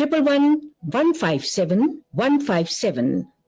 111-157-157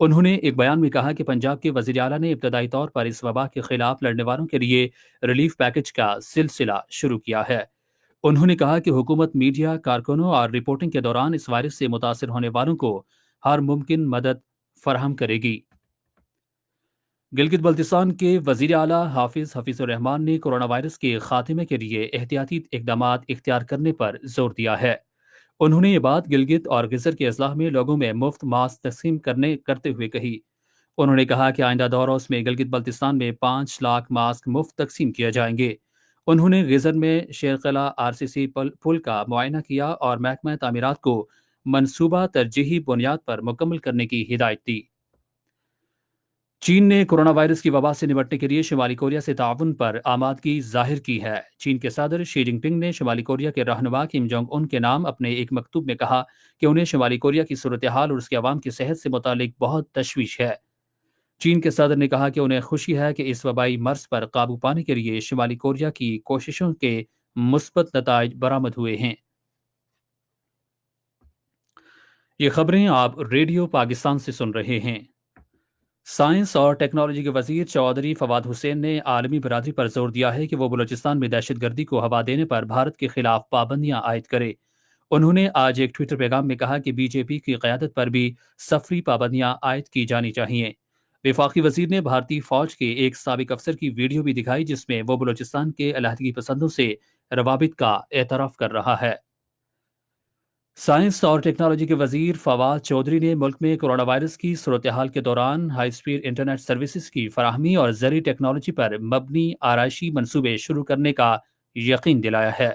انہوں نے ایک بیان میں کہا کہ پنجاب کے وزیر اعلیٰ نے ابتدائی طور پر اس وبا کے خلاف لڑنے والوں کے لیے ریلیف پیکج کا سلسلہ شروع کیا ہے۔ انہوں نے کہا کہ حکومت میڈیا کارکنوں اور رپورٹنگ کے دوران اس وائرس سے متاثر ہونے والوں کو ہر ممکن مدد فراہم کرے گی۔ گلگت بلتستان کے وزیر اعلیٰ حفیظ الرحمان نے کورونا وائرس کے خاتمے کے لیے احتیاطی اقدامات اختیار کرنے پر زور دیا ہے۔ انہوں نے یہ بات گلگت اور گزر کے اضلاع میں لوگوں میں مفت ماسک تقسیم کرتے ہوئے کہی۔ انہوں نے کہا کہ آئندہ دوروز میں گلگت بلتستان میں 5 لاکھ ماسک مفت تقسیم کیے جائیں گے۔ انہوں نے گزر میں شیر قلعہ RCC پل کا معائنہ کیا اور محکمہ تعمیرات کو منصوبہ ترجیحی بنیاد پر مکمل کرنے کی ہدایت دی۔ چین نے کورونا وائرس کی وبا سے نمٹنے کے لیے شمالی کوریا سے تعاون پر آمادگی ظاہر کی ہے۔ چین کے صدر شی جن پنگ نے شمالی کوریا کے رہنما کم جونگ ان کے نام اپنے ایک مکتوب میں کہا کہ انہیں شمالی کوریا کی صورتحال اور اس کے عوام کی صحت سے متعلق بہت تشویش ہے۔ چین کے صدر نے کہا کہ انہیں خوشی ہے کہ اس وبائی مرض پر قابو پانے کے لیے شمالی کوریا کی کوششوں کے مثبت نتائج برآمد ہوئے ہیں۔ یہ خبریں آپ ریڈیو پاکستان سے سن رہے ہیں۔ سائنس اور ٹیکنالوجی کے وزیر چودھری فواد حسین نے عالمی برادری پر زور دیا ہے کہ وہ بلوچستان میں دہشت گردی کو ہوا دینے پر بھارت کے خلاف پابندیاں عائد کرے۔ انہوں نے آج ایک ٹویٹر پیغام میں کہا کہ BJP کی قیادت پر بھی سفری پابندیاں عائد کی جانی چاہیے۔ وفاقی وزیر نے بھارتی فوج کے ایک سابق افسر کی ویڈیو بھی دکھائی جس میں وہ بلوچستان کے علیحدگی پسندوں سے روابط کا اعتراف کر رہا ہے۔ سائنس اور ٹیکنالوجی کے وزیر فواد چودھری نے ملک میں کورونا وائرس کی صورتحال کے دوران ہائی سپیڈ انٹرنیٹ سروسز کی فراہمی اور زرعی ٹیکنالوجی پر مبنی آرائشی منصوبے شروع کرنے کا یقین دلایا ہے۔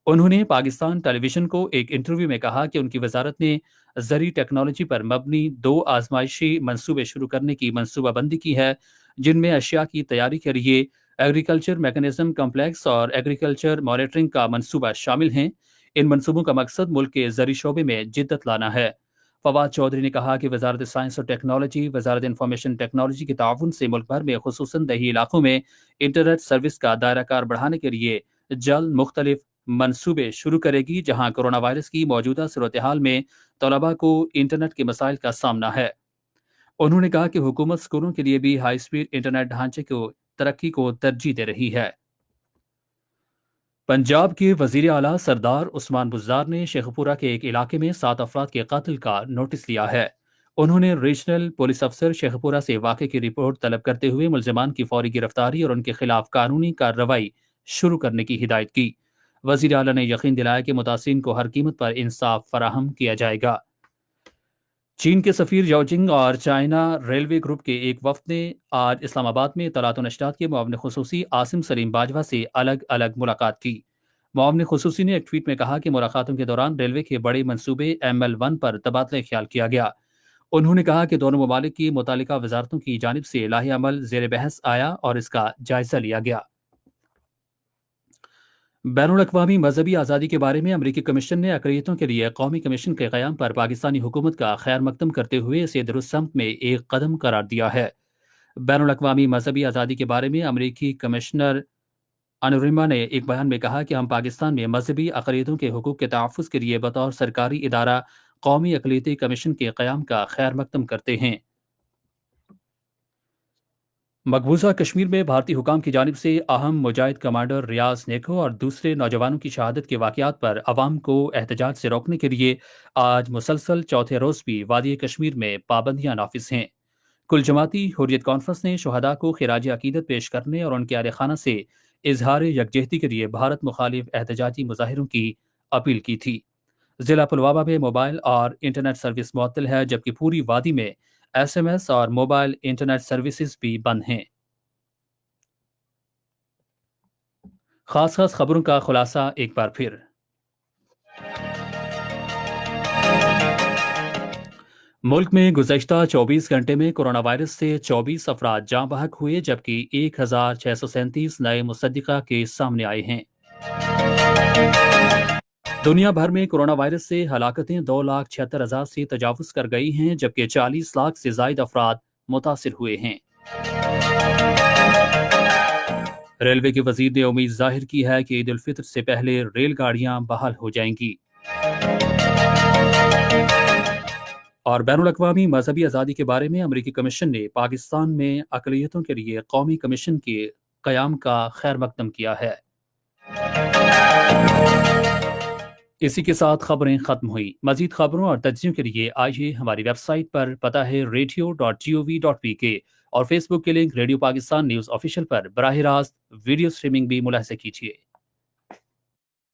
انہوں نے پاکستان ٹیلی ویژن کو ایک انٹرویو میں کہا کہ ان کی وزارت نے زرعی ٹیکنالوجی پر مبنی 2 آزمائشی منصوبے شروع کرنے کی منصوبہ بندی کی ہے، جن میں اشیاء کی تیاری کے لیے ایگریکلچر میکانزم کمپلیکس اور ایگریکلچر مانیٹرنگ کا منصوبہ شامل ہیں۔ ان منصوبوں کا مقصد ملک کے زرعی شعبے میں جدت لانا ہے۔ فواد چودھری نے کہا کہ وزارت سائنس اور ٹیکنالوجی، وزارت انفارمیشن ٹیکنالوجی کے تعاون سے ملک بھر میں خصوصاً دیہی علاقوں میں انٹرنیٹ سروس کا دائرہ کار بڑھانے کے لیے جلد مختلف منصوبے شروع کرے گی، جہاں کورونا وائرس کی موجودہ صورتحال میں طلباء کو انٹرنیٹ کے مسائل کا سامنا ہے۔ انہوں نے کہا کہ حکومت اسکولوں کے لیے بھی ہائی سپیڈ انٹرنیٹ ڈھانچے کو ترقی کو ترجیح دے رہی ہے۔ پنجاب کے وزیر اعلیٰ سردار عثمان بزدار نے شیخ پورہ کے ایک علاقے میں 7 افراد کے قتل کا نوٹس لیا ہے۔ انہوں نے ریجنل پولیس افسر شیخ پورہ سے واقعے کی رپورٹ طلب کرتے ہوئے ملزمان کی فوری گرفتاری اور ان کے خلاف قانونی کارروائی شروع کرنے کی ہدایت کی۔ وزیر اعلیٰ نے یقین دلایا کہ متاثرین کو ہر قیمت پر انصاف فراہم کیا جائے گا۔ چین کے سفیر یاوجنگ اور چائنا ریلوے گروپ کے ایک وفد نے آج اسلام آباد میں اطلاعات و نشریات کے معاون خصوصی عاصم سلیم باجوہ سے الگ الگ ملاقات کی۔ معاون خصوصی نے ایک ٹویٹ میں کہا کہ ملاقاتوں کے دوران ریلوے کے بڑے منصوبے ML1 پر تبادلہ خیال کیا گیا۔ انہوں نے کہا کہ دونوں ممالک کی متعلقہ وزارتوں کی جانب سے لائحہ عمل زیر بحث آیا اور اس کا جائزہ لیا گیا۔ بین الاقوامی مذہبی آزادی کے بارے میں امریکی کمیشن نے اقلیتوں کے لیے قومی کمیشن کے قیام پر پاکستانی حکومت کا خیر مقدم کرتے ہوئے اسے درست سمت میں ایک قدم قرار دیا ہے۔ بین الاقوامی مذہبی آزادی کے بارے میں امریکی کمشنر انوریما نے ایک بیان میں کہا کہ ہم پاکستان میں مذہبی اقلیتوں کے حقوق کے تحفظ کے لیے بطور سرکاری ادارہ قومی اقلیتی کمیشن کے قیام کا خیر مقدم کرتے ہیں۔ مقبوضہ کشمیر میں بھارتی حکام کی جانب سے اہم مجاہد کمانڈر ریاض نیکو اور دوسرے نوجوانوں کی شہادت کے واقعات پر عوام کو احتجاج سے روکنے کے لیے آج مسلسل چوتھے روز بھی وادی کشمیر میں پابندیاں نافذ ہیں۔ کل جماعتی حریت کانفرنس نے شہداء کو خراج عقیدت پیش کرنے اور ان کے اہل خانہ سے اظہار یکجہتی کے لیے بھارت مخالف احتجاجی مظاہروں کی اپیل کی تھی۔ ضلع پلوامہ میں موبائل اور انٹرنیٹ سروس معطل ہے، جبکہ پوری وادی میں SMS اور موبائل انٹرنیٹ سروسز بھی بند ہیں۔ خاص خبروں کا خلاصہ ایک بار پھر۔ ملک میں گزشتہ 24 گھنٹے میں کورونا وائرس سے 24 افراد جاں بحق ہوئے، جبکہ 1637 نئے مصدقہ کیس سامنے آئے ہیں۔ دنیا بھر میں کورونا وائرس سے ہلاکتیں 2,76,000 سے تجاوز کر گئی ہیں، جبکہ 40 لاکھ سے زائد افراد متاثر ہوئے ہیں۔ ریلوے کے وزیر نے امید ظاہر کی ہے کہ عید الفطر سے پہلے ریل گاڑیاں بحال ہو جائیں گی۔ اور بین الاقوامی مذہبی آزادی کے بارے میں امریکی کمیشن نے پاکستان میں اقلیتوں کے لیے قومی کمیشن کے قیام کا خیر مقدم کیا ہے۔ اسی کے ساتھ خبریں ختم ہوئی۔ مزید خبروں اور تجزیوں کے لیے آئیے ہماری ویب سائٹ پر، پتہ ہے radio.gov.pk، اور فیس بک کے link radio Pakistan news official پر براہ راست ویڈیو سٹریمنگ بھی ملاحظہ کیجیے۔